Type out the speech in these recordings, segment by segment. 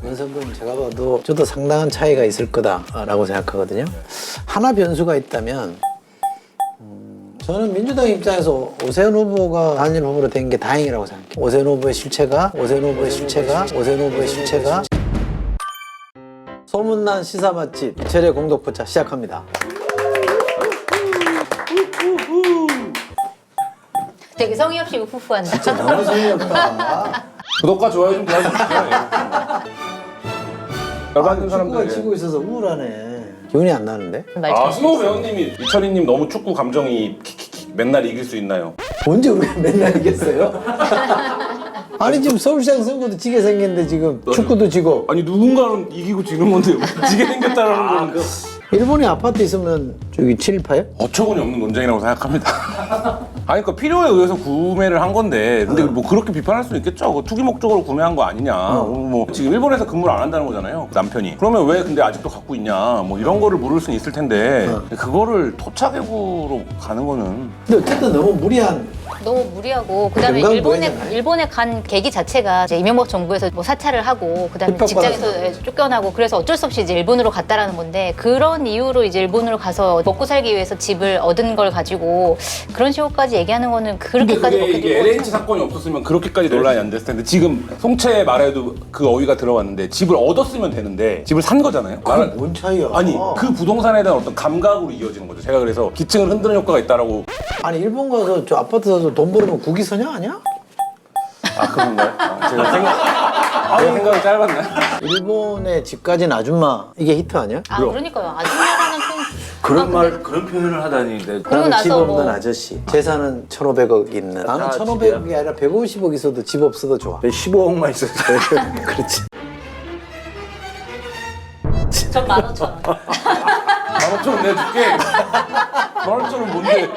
윤석열은 제가 봐도 저도 상당한 차이가 있을 거다라고 생각하거든요. 하나 변수가 있다면 저는 민주당 입장에서 오세훈 후보가 단일 후보로 된 게 다행이라고 생각해요. 오세훈 후보의 실체가 소문난 시사 맛집 이철의 공독포차 시작합니다. 되게 성의 없이 후후한다. 진짜 너무 성의 없다. 구독과 좋아요 좀 눌러주세요. 열받는 축구가 사람들. 치고 있어서 우울하네. 기운이 안 나는데? 아, 스노우 배우님이 이철이님 너무 축구 감정이 킥킥킥 맨날 이길 수 있나요? 언제 우리가 맨날 이겼어요? 아니 지금 서울시장 선거도 지게 생겼는데 지금 축구도 지고 아니 누군가는 이기고 지는 건데 지게 생겼다라는 건 일본에 아파트 있으면 저기 친일파예요? 어처구니 없는 논쟁이라고 생각합니다. 아니 그러니까 필요에 의해서 구매를 한 건데 근데 뭐 그렇게 비판할 수는 있겠죠. 그 투기 목적으로 구매한 거 아니냐. 뭐 지금 일본에서 근무를 안 한다는 거잖아요. 남편이. 그러면 왜 근데 아직도 갖고 있냐. 뭐 이런 거를 물을 수는 있을 텐데 그거를 토착외구로 가는 거는 근데 어쨌든 너무 무리한 너무 무리하고 그다음에 건강보호잖아요. 일본에 간 계기 자체가 이제 이명박 정부에서 뭐 사찰을 하고 그다음에 협박받아서. 직장에서 쫓겨나고 그래서 어쩔 수 없이 이제 일본으로 갔다라는 건데 그런 이유로 이제 일본으로 가서 먹고 살기 위해서 집을 얻은 걸 가지고 그런 식으로까지 얘기하는 거는 근데 그렇게까지 그게 이게 LH 사건이 없었으면 그렇게까지 논란이 안 됐을 텐데 지금 송채 말에도 그 어휘가 들어갔는데 집을 얻었으면 되는데 집을 산 거잖아요. 그게 뭔 차이야? 아니 그 부동산에 대한 어떤 감각으로 이어지는 거죠. 제가 그래서 기층을 흔드는 효과가 있다라고. 아니 일본 가서 저 아파트 사서 돈 벌으면 국위선양 아니야? 아 그런가요? 제가 생각이 짧았나요? 일본에 집 가진 아줌마 이게 히트 아니야? 아 그러니까요. 아줌마라는 표현 그런 표현을 하다니. 그러고 나는 나서 집 없는 뭐- 아저씨 재산은 1,500억 있는 나는 아, 1,500억이 아니라 150억 있어도 집 없어도 좋아. 15억만 있었어요. 그렇지. 전 15,000원. 15,000원 내줄게. 15,000원 뭔데?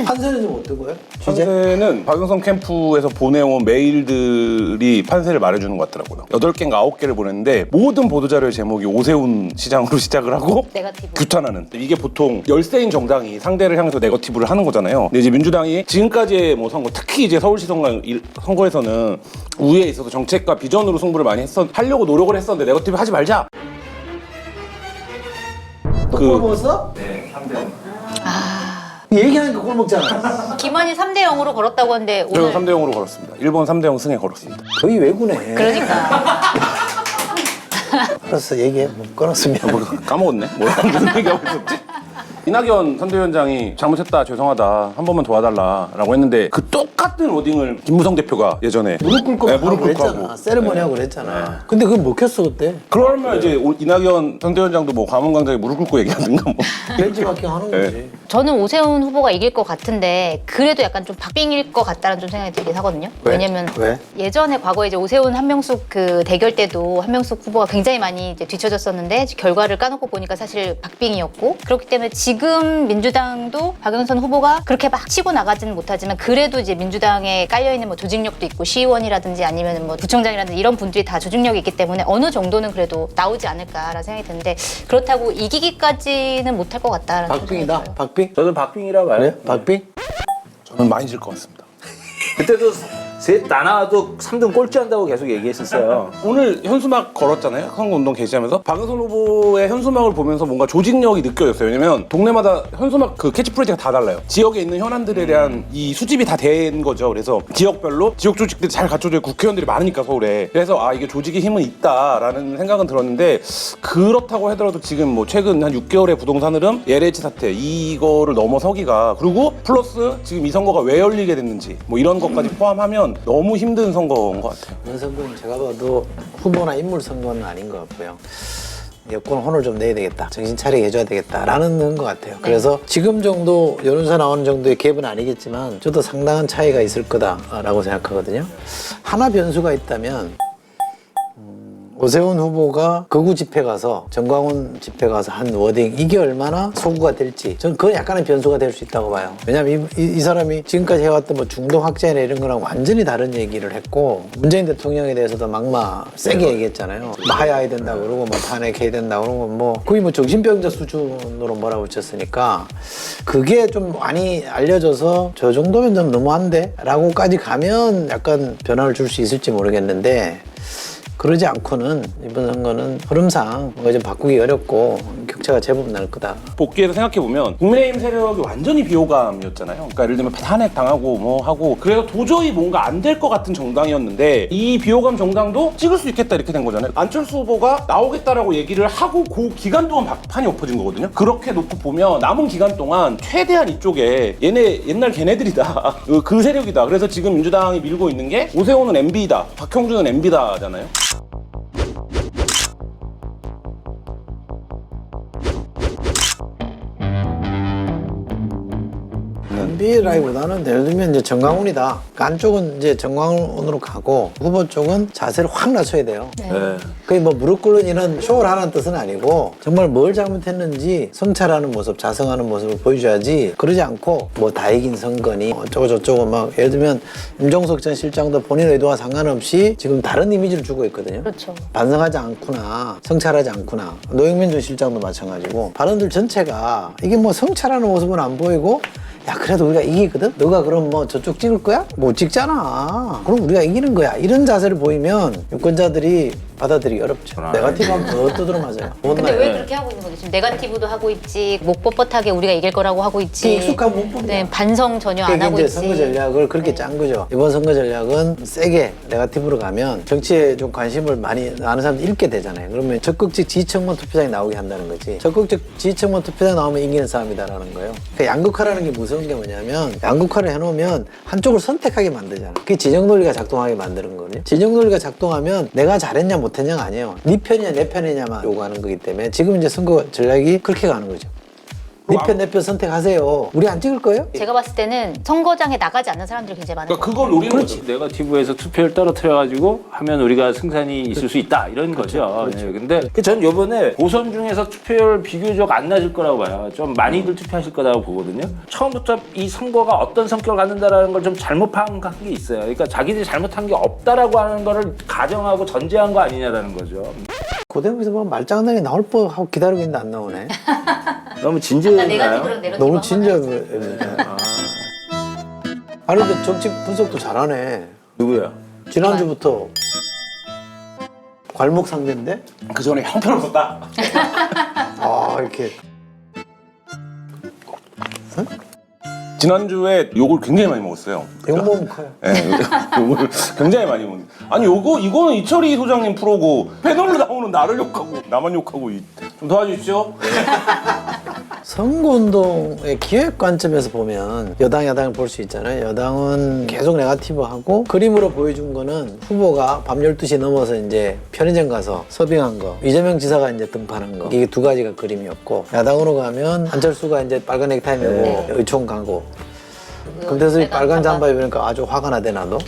판세는 좀 어떠고요? 취재? 판세는 박영선 캠프에서 보내온 메일들이 판세를 말해주는 것 같더라고요. 8개인가 9개를 보냈는데 모든 보도자료의 제목이 오세훈 시장으로 시작을 하고 네거티브. 규탄하는. 이게 보통 열세인 정당이 상대를 향해서 네거티브를 하는 거잖아요. 근데 이제 민주당이 지금까지의 뭐 선거, 특히 이제 서울시 선거에서는 우위에 있어서 정책과 비전으로 승부를 많이 하려고 노력을 했었는데 네거티브 하지 말자. 꼴 먹었어? 네, 3대0. 얘기하니까 꼴 먹잖아. 김한이 3대 0으로 걸었다고 하는데 저는 오늘 3대 0으로 걸었습니다. 일본 3대 0 승에 걸었습니다. 거의 외구네. 그러니까 알았어 얘기해. 뭐 끊었으면. 까먹었네. 무슨 얘기하고 있었지? 이낙연 선대위원장이 잘못했다 죄송하다 한 번만 도와달라라고 했는데 그 똑같은 워딩을 김무성 대표가 예전에 무릎 꿇고 네, 하고 무릎 꿇고 그랬잖아. 하고. 세레머니 하고 그랬잖아. 근데 그건 먹혔어 그때. 그러면 이제 이낙연 선대위원장도 뭐 과문광장에 무릎 꿇고 얘기하든가 뭐. 벤치마킹 하는 거지. 저는 오세훈 후보가 이길 것 같은데 그래도 약간 좀 박빙일 것 같다는 좀 생각이 들긴 하거든요. 왜? 왜냐면 왜? 예전에 과거에 이제 오세훈 한명숙 그 대결 때도 한명숙 후보가 굉장히 많이 이제 뒤쳐졌었는데 결과를 까놓고 보니까 사실 박빙이었고 그렇기 때문에 지금 민주당도 박영선 후보가 그렇게 막 치고 나가지는 못하지만 그래도 이제 민주당에 깔려 있는 뭐 조직력도 있고 시의원이라든지 아니면 뭐 구청장이라든지 이런 분들이 다 조직력이 있기 때문에 어느 정도는 그래도 나오지 않을까라는 생각이 드는데 그렇다고 이기기까지는 못할 것 같다라는 박빙이다. 생각이 들어요. 박빙? 저는 박빙이라 말해요. 그래? 박빙? 저는 많이 질 것 같습니다. 그때도 셋 다 나와도 3등 꼴찌한다고 계속 얘기했었어요. 오늘 현수막 걸었잖아요. 선거운동 개시하면서 박영선 후보의 현수막을 보면서 뭔가 조직력이 느껴졌어요. 왜냐면 동네마다 현수막 그 캐치프레이즈가 다 달라요. 지역에 있는 현안들에 대한 이 수집이 다 된 거죠. 그래서 지역별로 지역 조직들이 잘 갖춰져 있고 국회의원들이 많으니까 서울에. 그래서 아 이게 조직의 힘은 있다라는 생각은 들었는데 그렇다고 하더라도 지금 뭐 최근 한 6개월의 부동산 흐름, LH 사태 이거를 넘어서기가 그리고 플러스 지금 이 선거가 왜 열리게 됐는지 뭐 이런 것까지 포함하면 너무 힘든 선거인 것 같아요. 이번 선거는 제가 봐도 후보나 인물 선거는 아닌 것 같고요. 여권 혼을 좀 내야 되겠다. 정신 차리게 해줘야 되겠다라는 것 같아요. 그래서 지금 정도 여론사 나오는 정도의 갭은 아니겠지만 저도 상당한 차이가 있을 거다라고 생각하거든요. 하나 변수가 있다면 오세훈 후보가 극우 집회 가서 정광훈 집회 가서 한 워딩 이게 얼마나 소구가 될지 저는 그건 약간의 변수가 될 수 있다고 봐요. 왜냐하면 이 사람이 지금까지 해왔던 뭐 중동 확장이나 이런 거랑 완전히 다른 얘기를 했고 문재인 대통령에 대해서도 막막 세게 얘기했잖아요. 뭐 하야해야 된다 그러고 뭐 탄핵해야 된다 그러고 뭐 거의 뭐 정신병자 수준으로 몰아붙였으니까 그게 좀 많이 알려져서 저 정도면 좀 너무한데? 라고까지 가면 약간 변화를 줄 수 있을지 모르겠는데 그러지 않고는 이번 선거는 흐름상 뭔가 좀 바꾸기 어렵고 격차가 제법 날 거다. 복귀해서 생각해보면 국민의힘 세력이 완전히 비호감이었잖아요. 그러니까 예를 들면 탄핵 당하고 뭐 하고 그래서 도저히 뭔가 안 될 것 같은 정당이었는데 이 비호감 정당도 찍을 수 있겠다 이렇게 된 거잖아요. 안철수 후보가 나오겠다라고 얘기를 하고 그 기간 동안 판이 엎어진 거거든요. 그렇게 놓고 보면 남은 기간 동안 최대한 이쪽에 얘네 옛날 걔네들이다. 그 세력이다. 그래서 지금 민주당이 밀고 있는 게 오세훈은 MB다. 박형준은 MB다잖아요. MB라기보다는 예를 들면 이제 정강훈이다. 그러니까 안쪽은 이제 정강훈으로 가고 후보 쪽은 자세를 확 낮춰야 돼요. 네. 네. 그게 뭐 무릎 꿇는 이런 쇼를 하라는 뜻은 아니고 정말 뭘 잘못했는지 성찰하는 모습, 자성하는 모습을 보여줘야지 그러지 않고 뭐 다 이긴 선거니 어쩌고 저쩌고 막 예를 들면 임종석 전 실장도 본인 의도와 상관없이 지금 다른 이미지를 주고 있거든요. 그렇죠. 반성하지 않구나, 성찰하지 않구나. 노영민 전 실장도 마찬가지고 발언들 전체가 이게 뭐 성찰하는 모습은 안 보이고 야 그래도 우리가 이기거든? 너가 그럼 뭐 저쪽 찍을 거야? 못 찍잖아. 그럼 우리가 이기는 거야. 이런 자세를 보이면 유권자들이 받아들이기 어렵죠. 네거티브 하면 더 두드러 맞아요. 근데 왜 그렇게 하고 있는 거지? 지금 네거티브도 하고 있지, 목 뻣뻣하게 우리가 이길 거라고 하고 있지. 익숙한 문법이야. 네, 반성 전혀 안 그러니까 하고 이제 있지. 선거 전략을 그렇게 짠 거죠. 이번 선거 전략은 세게 네거티브로 가면 정치에 좀 관심을 많이 아는 사람들 읽게 되잖아요. 그러면 적극적 지지층만 투표장에 나오게 한다는 거지. 적극적 지지층만 투표장에 나오면 이기는 싸움이다라는 거예요. 그러니까 양극화라는 게 무서운 게 뭐냐면 양극화를 해놓으면 한쪽을 선택하게 만들잖아. 그게 진영 논리가 작동하게 만드는 거거든요. 진영 논리가 작동하면 내가 잘했냐 못했냐가 아니에요. 네 편이냐 내 편이냐만 요구하는 거기 때문에 지금 이제 선거 전략이 그렇게 가는 거죠. 네 편 내 편 선택하세요. 우리 안 찍을 거예요? 제가 봤을 때는 선거장에 나가지 않는 사람들이 굉장히 많은 그러니까 것 그걸 노리는 거죠. 네거티브에서 투표를 떨어뜨려가지고 하면 우리가 승산이 있을 수 있다 이런 거죠. 네, 근데 전 이번에 보선 중에서 투표율 비교적 안 낮을 거라고 봐요. 좀 많이들 투표하실 거라고 보거든요. 처음부터 이 선거가 어떤 성격을 갖는다라는 걸 좀 잘못 파악한 게 있어요. 그러니까 자기들이 잘못한 게 없다라고 하는 거를 가정하고 전제한 거 아니냐라는 거죠. 고대에서 보면 말장난이 나올 뻔하고 기다리고 있는데 안 나오네. 너무 아까 진지해요. 네거티브랑 네거티브 너무 한번 진지하게. 아니 근데 정치 분석도 잘하네. 누구야? 지난주부터 괄목 상대인데 그 전에 형편없었다. 아 이렇게 지난주에 욕을 굉장히 많이 먹었어요. 욕먹으면 커요. 네, 욕을 굉장히 많이 먹는. 아니 이거는 이철희 소장님 프로고 패널로 나오는 나를 욕하고 나만 욕하고 좀 도와주십시오. 선거운동의 기획 관점에서 보면 여당 야당을 볼 수 있잖아요. 여당은 계속 네거티브하고 그림으로 보여준 거는 후보가 밤 12시 넘어서 이제 편의점 가서 서빙한 거, 이재명 지사가 이제 등판한 거, 이게 두 가지가 그림이었고, 야당으로 가면 안철수가 이제 빨간 넥타이 메고 의총 가고, 금태섭이 빨간 잠바 입으니까 아주 화가 나대 나도.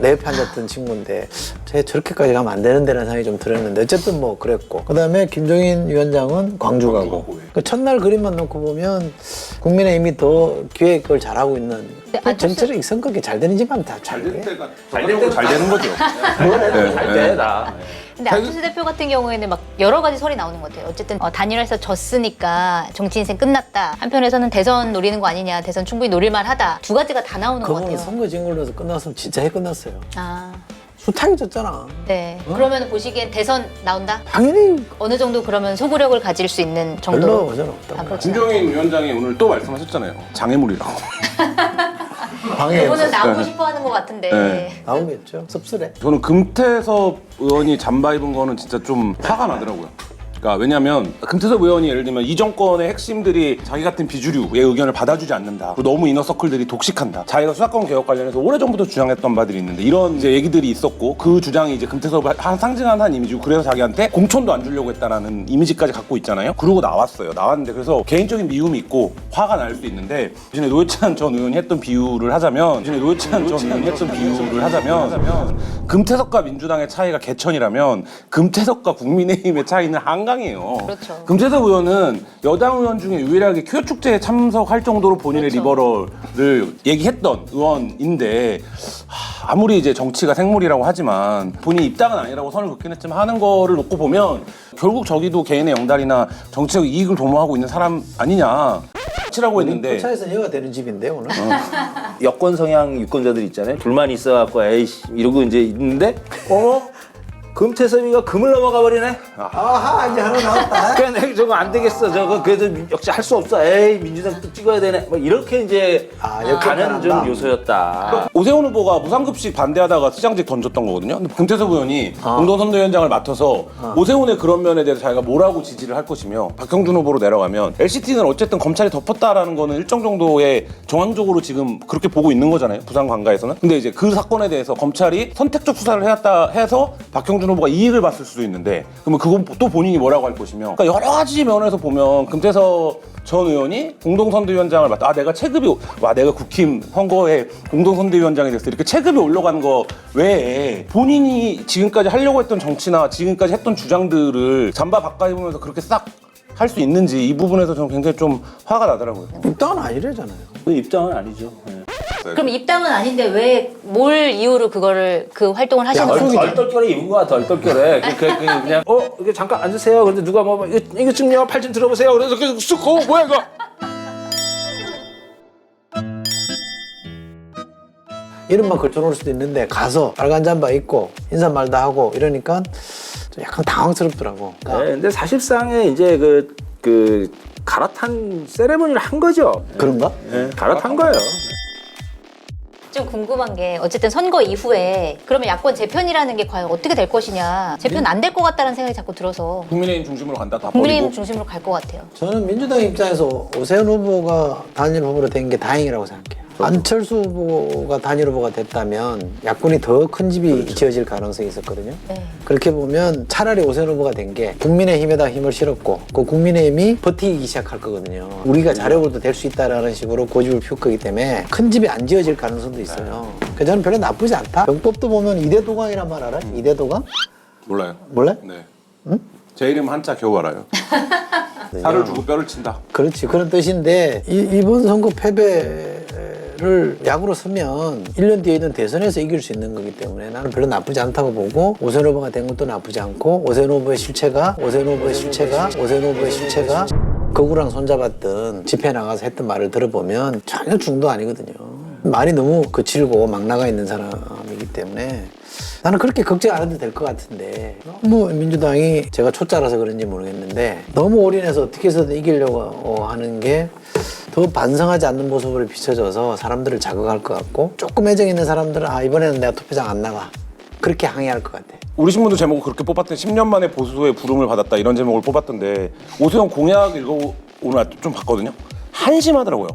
내 옆에 앉았던 친구인데 쟤 저렇게까지 가면 안 되는데라는 생각이 좀 들었는데 어쨌든 뭐 그랬고, 그 다음에 김종인 위원장은 광주 가고, 그 첫날 그림만 놓고 보면 국민의힘이 더 기획을 잘하고 있는, 정치를 선거가 잘 되는 집안 다 잘 돼. 잘 되는 거죠. 잘 돼, 나. 근데 안철수 대표 같은 경우에는 막 여러 가지 설이 나오는 것 같아요. 어쨌든 단일화해서 졌으니까 정치 인생 끝났다. 한편에서는 대선 노리는 거 아니냐. 대선 충분히 노릴만 하다. 두 가지가 다 나오는 것 그거는 같아요. 선거 진걸로서 끝났으면 진짜 해 끝났어요. 아, 수탁이 졌잖아. 네. 그러면 보시기엔 대선 나온다? 당연히 어느 정도 그러면 소구력을 가질 수 있는 정도로? 별로 저는 없다. 아, 그렇구나. 김종인 위원장이 오늘 또 말씀하셨잖아요. 장애물이라고. 방해 그분은 나오고 싶어 하는 것 같은데. 네. 나오겠죠. 씁쓸해. 저는 금태섭 의원이 잠바 입은 거는 진짜 좀 화가 나더라고요. 그러니까 왜냐면 금태섭 의원이 예를 들면 이 정권의 핵심들이 자기 같은 비주류의 의견을 받아주지 않는다. 그리고 너무 이너서클들이 독식한다. 자기가 수사권 개혁 관련해서 오래전부터 주장했던 바들이 있는데 이런 이제 얘기들이 있었고, 그 주장이 이제 금태섭을 상징하는 한 이미지고, 그래서 자기한테 공천도 안 주려고 했다라는 이미지까지 갖고 있잖아요. 그러고 나왔어요. 나왔는데 그래서 개인적인 미움이 있고 화가 날 수 있는데, 전에 노회찬 전 의원이 했던 비유를 하자면 금태섭과 민주당의 차이가 개천이라면 금태섭과 국민의힘의 차이는 한강이에요. 그렇죠. 금태섭 의원은 여당 의원 중에 유일하게 큐어 축제에 참석할 정도로 본인의 그렇죠. 리버럴을 얘기했던 의원인데, 아무리 이제 정치가 생물이라고 하지만 본인 입당은 아니라고 선을 긋긴 했지만 하는 거를 놓고 보면 결국 저기도 개인의 영달이나 정치적 이익을 도모하고 있는 사람 아니냐. 치라고 했는데 포차에서 얘가 되는 집인데 오늘. 여권 성향 유권자들 있잖아요. 불만이 있어갖고 에이씨 이러고 이제 있는데 금태섭이가 금을 넘어가 버리네. 아하 이제 하나 나왔다. 그래 내가 저거 안 되겠어. 저거 그래도 역시 할 수 없어. 에이 민주당 또 찍어야 되네. 뭐 이렇게 이제 가는 좀 요소였다. 오세훈 후보가 무상급식 반대하다가 시장직 던졌던 거거든요. 근데 금태섭 의원이 공동선대위원장을 맡아서 오세훈의 그런 면에 대해서 자기가 뭐라고 지지를 할 것이며 박형준 후보로 내려가면 LCT는 어쨌든 검찰이 덮었다라는 거는 일정 정도의 정황적으로 지금 그렇게 보고 있는 거잖아요. 부산 관가에서는. 근데 이제 그 사건에 대해서 검찰이 선택적 수사를 해왔다 해서 박형준 후보가 이익을 봤을 수도 있는데 그러면 그건 또 본인이 뭐라고 할 것이며 그러니까 여러 가지 면에서 보면 금태섭 전 의원이 공동선대위원장을 맡아 내가 체급이 내가 국힘 선거에 공동선대위원장이 됐어 이렇게 체급이 올라가는 거 외에 본인이 지금까지 하려고 했던 정치나 지금까지 했던 주장들을 잠바 바꿔 입으면서 그렇게 싹 할 수 있는지 이 부분에서 저는 굉장히 좀 화가 나더라고요. 입당은 아니래잖아요. 그 입장은 아니죠. 네. 그럼 입당은 아닌데 왜 뭘 이유로 그거를 그 활동을 하신 거예요? 덜떨결에 이유가 덜떨결에 그냥 이게 잠깐 앉으세요. 근데 누가 뭐 이거 좀요 팔 좀 들어보세요. 그래서 쑥 뭐야 이거? 이름만 걸쳐놓을 수도 있는데 가서 빨간 잠바 입고 인사말 다 하고 이러니까 좀 약간 당황스럽더라고. 그러니까 네, 근데 사실상에 이제 그 갈아탄 세레머니를 한 거죠. 그런가? 네, 갈아탄 거예요. 좀 궁금한 게 어쨌든 선거 이후에 그러면 야권 재편이라는 게 과연 어떻게 될 것이냐 재편 안 될 것 같다는 생각이 자꾸 들어서 국민의힘 중심으로 간다 다 국민의힘 버리고 중심으로 갈 것 같아요. 저는 민주당 입장에서 오세훈 후보가 단일 후보로 된 게 다행이라고 생각해요. 안철수 후보가 단일 후보가 됐다면 야권이 더 큰 집이 지어질 가능성이 있었거든요. 네. 그렇게 보면 차라리 오세훈 후보가 된 게 국민의힘에다 힘을 실었고 그 국민의힘이 버티기 시작할 거거든요. 우리가 잘해봐도 될 수 있다라는 식으로 고집을 피울 거기 때문에 큰 집이 안 지어질 가능성도 있어요. 그래서 저는 별로 나쁘지 않다. 병법도 보면 이대도강이란 말 알아요? 이대도강? 몰라요. 몰라요? 네. 제 이름 한자 겨우 알아요. 살을 주고 뼈를 친다. 그렇지 그런 뜻인데 이번 선거 패배를 약으로 쓰면 1년 뒤에는 대선에서 이길 수 있는 거기 때문에 나는 별로 나쁘지 않다고 보고 오세훈 후보가 된 것도 나쁘지 않고 오세훈 후보의 실체가 거구랑 손잡았던 집회 나가서 했던 말을 들어보면 전혀 중도 아니거든요. 말이 너무 거칠고 막 나가 있는 사람이기 때문에 나는 그렇게 걱정 안 해도 될 것 같은데 너무 민주당이 제가 초짜라서 그런지 모르겠는데 너무 올인해서 어떻게 해서든 이기려고 하는 게 더 반성하지 않는 모습을 비춰줘서 사람들을 자극할 것 같고 조금 애정 있는 사람들은 이번에는 내가 투표장 안 나가 그렇게 항의할 것 같아. 우리 신문도 제목을 그렇게 뽑았던데 10년 만에 보수의 부름을 받았다 이런 제목을 뽑았던데 오세훈 공약 오늘 좀 봤거든요. 한심하더라고요.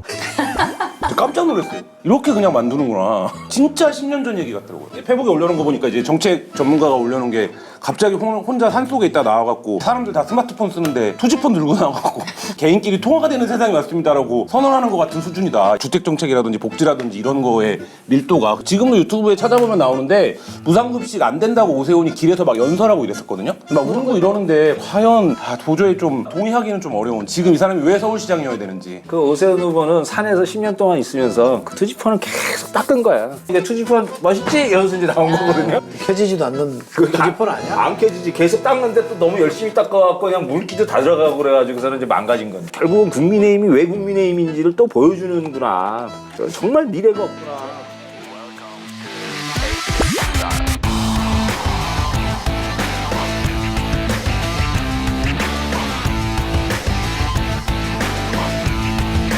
깜짝 놀랐어요. 이렇게 그냥 만드는구나. 진짜 10년 전 얘기 같더라고요. 페북에 올려놓은 거 보니까 이제 정책 전문가가 올려놓은 게 갑자기 혼자 산속에 있다 나와갖고 사람들 다 스마트폰 쓰는데 투지폰 들고 나와갖고 개인끼리 통화가 되는 세상이 왔습니다라고 선언하는 것 같은 수준이다. 주택정책이라든지 복지라든지 이런 거에 밀도가 지금도 유튜브에 찾아보면 나오는데 무상급식 안 된다고 오세훈이 길에서 막 연설하고 이랬었거든요. 막 울고 이러는데 과연 도저히 좀 동의하기는 좀 어려운 지금 이 사람이 왜 서울시장이어야 되는지. 그 오세훈 후보는 산에서 10년 동안 있으면서 그 투지폰을 계속 닦은 거야. 이게 투지폰 멋있지? 이러면서 이제 나온 거거든요. 켜지지도 않는 그 투지폰 아니야? 안 켜지지. 계속 닦는데 또 너무 열심히 닦아갖고 그냥 물기도 다 들어가고 그래가지고서는 이제 망가진 거야. 결국은 국민의힘이 왜 국민의힘인지를 또 보여주는구나. 정말 미래가 없구나.